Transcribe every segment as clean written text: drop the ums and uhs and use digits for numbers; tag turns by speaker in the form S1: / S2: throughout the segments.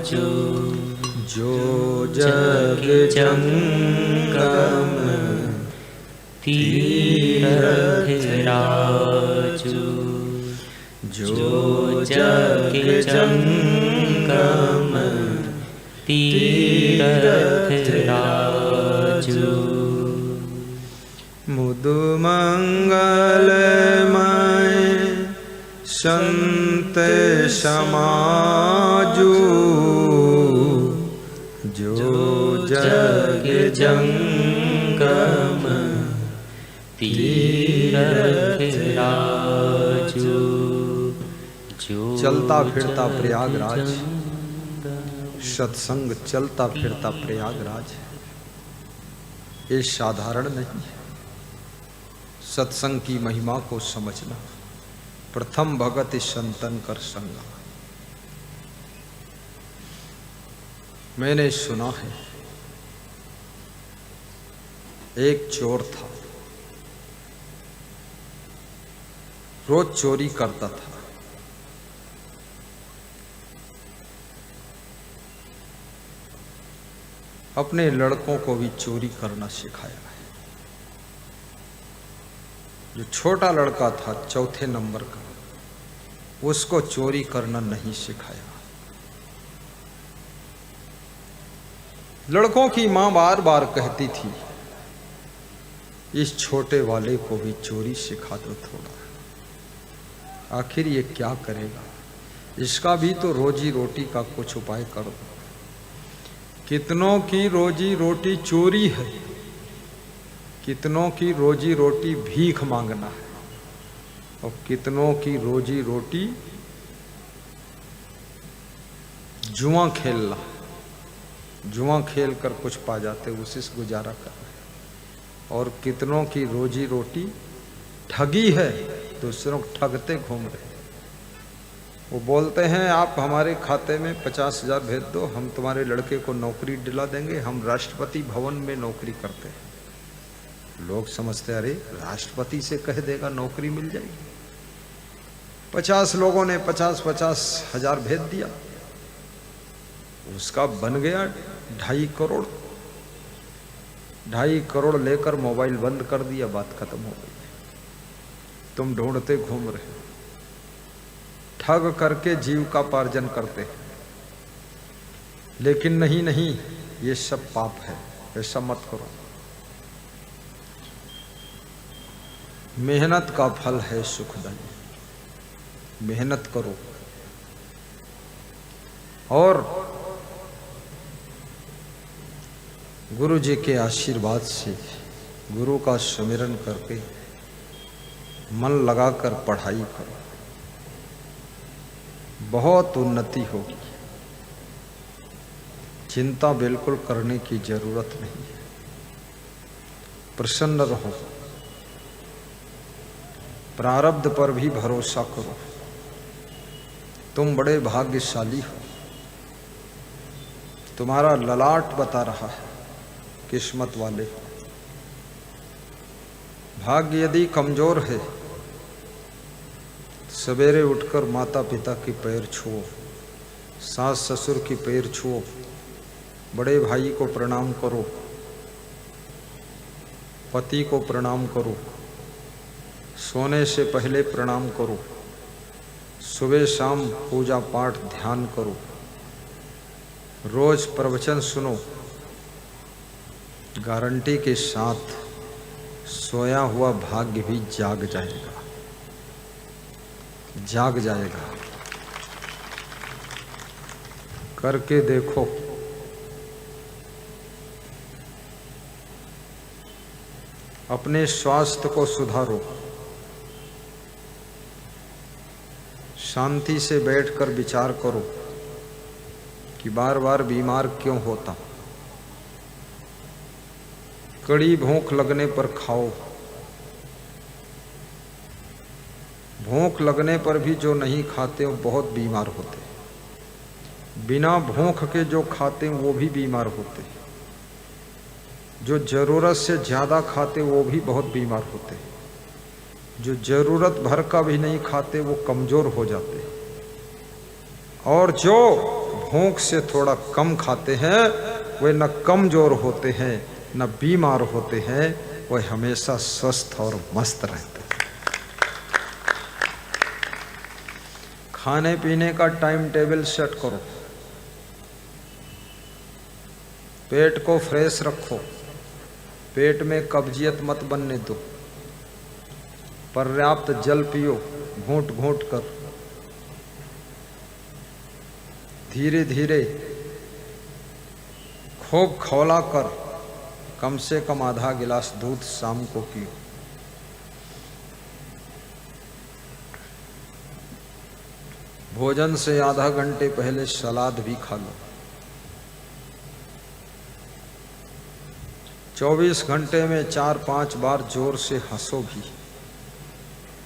S1: राजू जो जग जंगम तीरथ राजू जो जग जंगम तीरथ राजू
S2: मुदु मंगलमय संत समाजू जो जग
S1: जंगम तीरथ राजू
S2: चलता फिरता प्रयागराज सत्संग चलता फिरता प्रयागराज ये साधारण नहीं है। सत्संग की महिमा को समझना प्रथम भगत संतन कर संगा। मैंने सुना है एक चोर था, रोज चोरी करता था। अपने लड़कों को भी चोरी करना सिखाया है। जो छोटा लड़का था चौथे नंबर का, उसको चोरी करना नहीं सिखाया। लड़कों की मां बार बार कहती थी इस छोटे वाले को भी चोरी सिखा दो थोड़ा, आखिर ये क्या करेगा, इसका भी तो रोजी रोटी का कुछ उपाय कर दो। कितनों की रोजी रोटी चोरी है, कितनों की रोजी रोटी भीख मांगना है, और कितनों की रोजी रोटी जुआ खेलना, जुआ खेल कर कुछ पा जाते उसी से गुजारा कर रहे। और कितनों की रोजी रोटी ठगी है, दूसरों को ठगते घूम रहे। वो बोलते हैं आप हमारे खाते में 50,000 भेज दो, हम तुम्हारे लड़के को नौकरी दिला देंगे, हम राष्ट्रपति भवन में नौकरी करते हैं। लोग समझते अरे राष्ट्रपति से कह देगा नौकरी मिल जाएगी। 50 लोगों ने 50-50 हजार भेज दिया, उसका बन गया 2.5 करोड़। 2.5 करोड़ लेकर मोबाइल बंद कर दिया, बात खत्म हो गई। तुम ढूंढते घूम रहे, ठग करके जीविकापार्जन करते हैं। लेकिन नहीं नहीं, ये सब पाप है, ऐसा मत करो। मेहनत का फल है सुखदायी, मेहनत करो। और गुरु जी के आशीर्वाद से, गुरु का सुमिरन करके मन लगाकर पढ़ाई करो, बहुत उन्नति होगी। चिंता बिल्कुल करने की जरूरत नहीं है, प्रसन्न रहो, प्रारब्ध पर भी भरोसा करो। तुम बड़े भाग्यशाली हो, तुम्हारा ललाट बता रहा है किस्मत वाले हो। भाग्य यदि कमजोर है, सवेरे उठकर माता पिता के पैर छुओ, सास ससुर के पैर छुओ, बड़े भाई को प्रणाम करो, पति को प्रणाम करो, सोने से पहले प्रणाम करो, सुबह शाम पूजा पाठ ध्यान करो, रोज प्रवचन सुनो। गारंटी के साथ सोया हुआ भाग्य भी जाग जाएगा, जाग जाएगा। करके देखो। अपने स्वास्थ्य को सुधारो, शांति से बैठकर विचार करो कि बार बार बीमार क्यों होता। कड़ी भूख लगने पर खाओ, भूख लगने पर भी जो नहीं खाते वो बहुत बीमार होते, बिना भूख के जो खाते वो भी बीमार होते, जो जरूरत से ज्यादा खाते वो भी बहुत बीमार होते, जो जरूरत भर का भी नहीं खाते वो कमजोर हो जाते, और जो भूख से थोड़ा कम खाते हैं वे न कमजोर होते हैं न बीमार होते हैं, वे हमेशा स्वस्थ और मस्त रहते हैं। खाने पीने का टाइम टेबल सेट करो, पेट को फ्रेश रखो, पेट में कब्जियत मत बनने दो, पर्याप्त जल पियो घूंट घूंट कर, धीरे धीरे खूब खौला कर कम से कम आधा गिलास दूध शाम को पियो। भोजन से आधा घंटे पहले सलाद भी खा लो। 24 घंटे में 4-5 बार जोर से हंसो भी,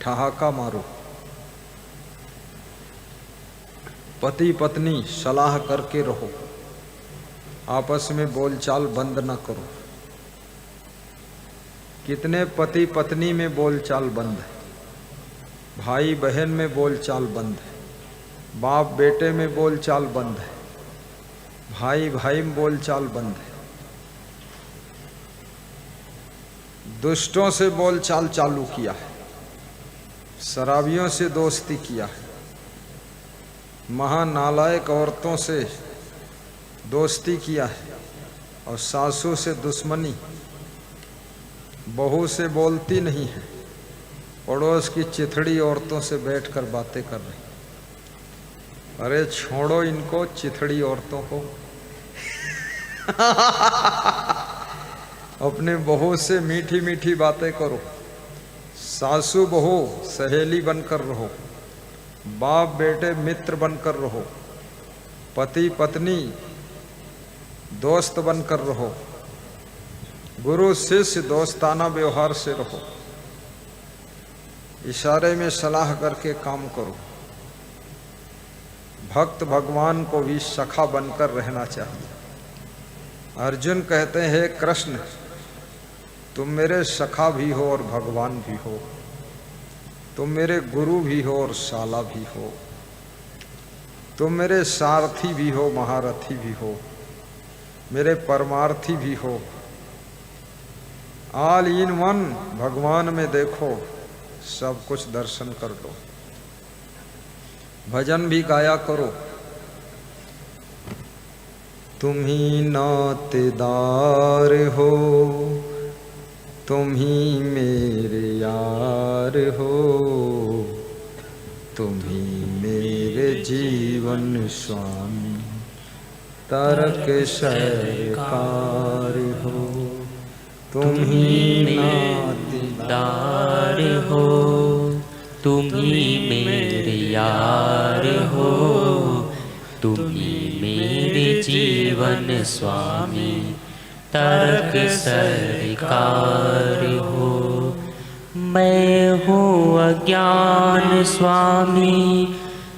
S2: ठहाका मारो। पति पत्नी सलाह करके रहो, आपस में बोलचाल बंद न करो। कितने पति पत्नी में बोलचाल बंद है, भाई बहन में बोलचाल बंद है, बाप बेटे में बोलचाल बंद है, भाई भाई में बोलचाल बंद है। दुष्टों से बोलचाल चालू किया है, शराबियों से दोस्ती किया है, महानालायक औरतों से दोस्ती किया है, और सासू से दुश्मनी, बहू से बोलती नहीं है, पड़ोस की चिथड़ी औरतों से बैठकर बातें कर रही। अरे छोड़ो इनको चिथड़ी औरतों को अपने बहू से मीठी मीठी बातें करो, सासू बहू सहेली बनकर रहो, बाप बेटे मित्र बनकर रहो, पति पत्नी दोस्त बनकर रहो, गुरु शिष्य दोस्ताना व्यवहार से रहो, इशारे में सलाह करके काम करो। भक्त भगवान को भी सखा बनकर रहना चाहिए। अर्जुन कहते हैं कृष्ण तुम मेरे सखा भी हो और भगवान भी हो, तुम मेरे गुरु भी हो और साला भी हो, तुम मेरे सारथी भी हो महारथी भी हो, मेरे परमार्थी भी हो। ऑल इन वन भगवान में देखो, सब कुछ दर्शन कर लो। भजन भी गाया करो। तुम ही नातेदार हो, तुम ही मेरे यार हो, तुम ही मेरे जीवन स्वामी, तारक सरकार हो। तुम ही
S1: नातेदार हो, तुम ही मेरे यार हो, तुम ही मेरे जीवन स्वामी, तारक सरकार हो। मैं हूँ अज्ञान स्वामी,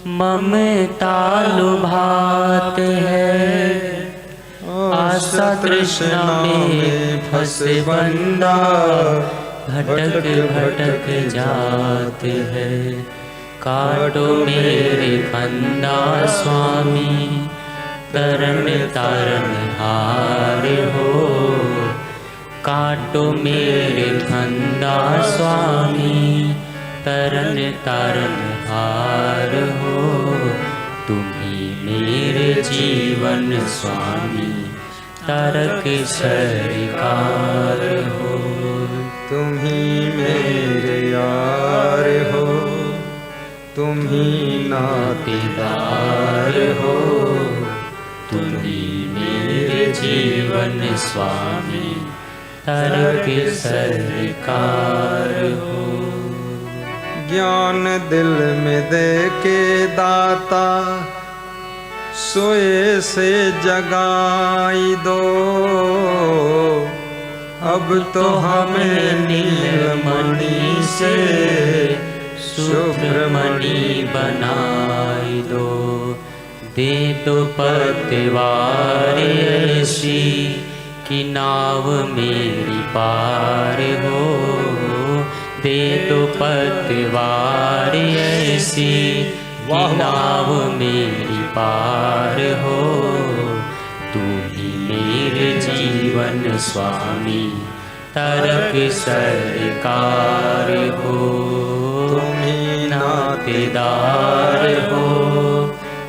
S1: ममता लुभात है, आशा तृष्णा में फंसे बंदा, भटक भटक जाते हैं। काटो मेरे फंदा स्वामी, तरन तारन हार हो। काटो मेरे फंदा स्वामी, तरन तारन हार हो। तुम ही मेरे जीवन स्वामी, तारक सरकार हो।
S2: तुम ही मेरे यार हो, तुम ही नातेदार हो,
S1: तुम ही मेरे जीवन स्वामी, तारक सरकार हो।
S2: ज्ञान दिल में दे के दाता, सोए से जगाई दो। अब तो हमें नीलमणि से
S1: शुभ्रमणि बनाई दो। दे दो पतवार ऐसी कि नाव मेरी पार हो। दे दो पतवार ऐसी
S2: वाह,
S1: कि नाव मेरी पार हो, तू ही मेरे जीवन स्वामी, तरक सरकार हो।
S2: तुम ही
S1: नातेदार हो,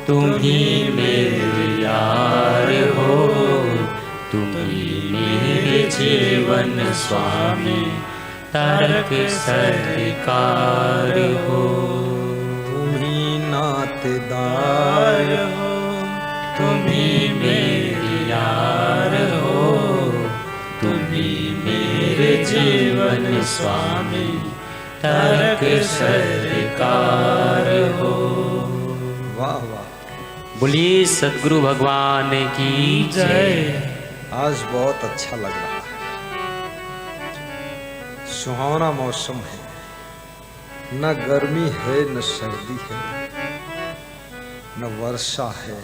S1: तुम ही मेरे यार हो, तुम ही मेरे जीवन स्वामी, तरक सरकार हो।
S2: तुम ही नातेदार हो,
S1: तुम ही मेरे यार हो, तुम ही मेरे जीवन स्वामी, तरक सरकार हो।
S2: वाह वाह,
S1: बोलिए सद्गुरु भगवान की जय।
S2: आज बहुत अच्छा लग रहा है। सुहावना मौसम है, न गर्मी है न सर्दी है, न वर्षा है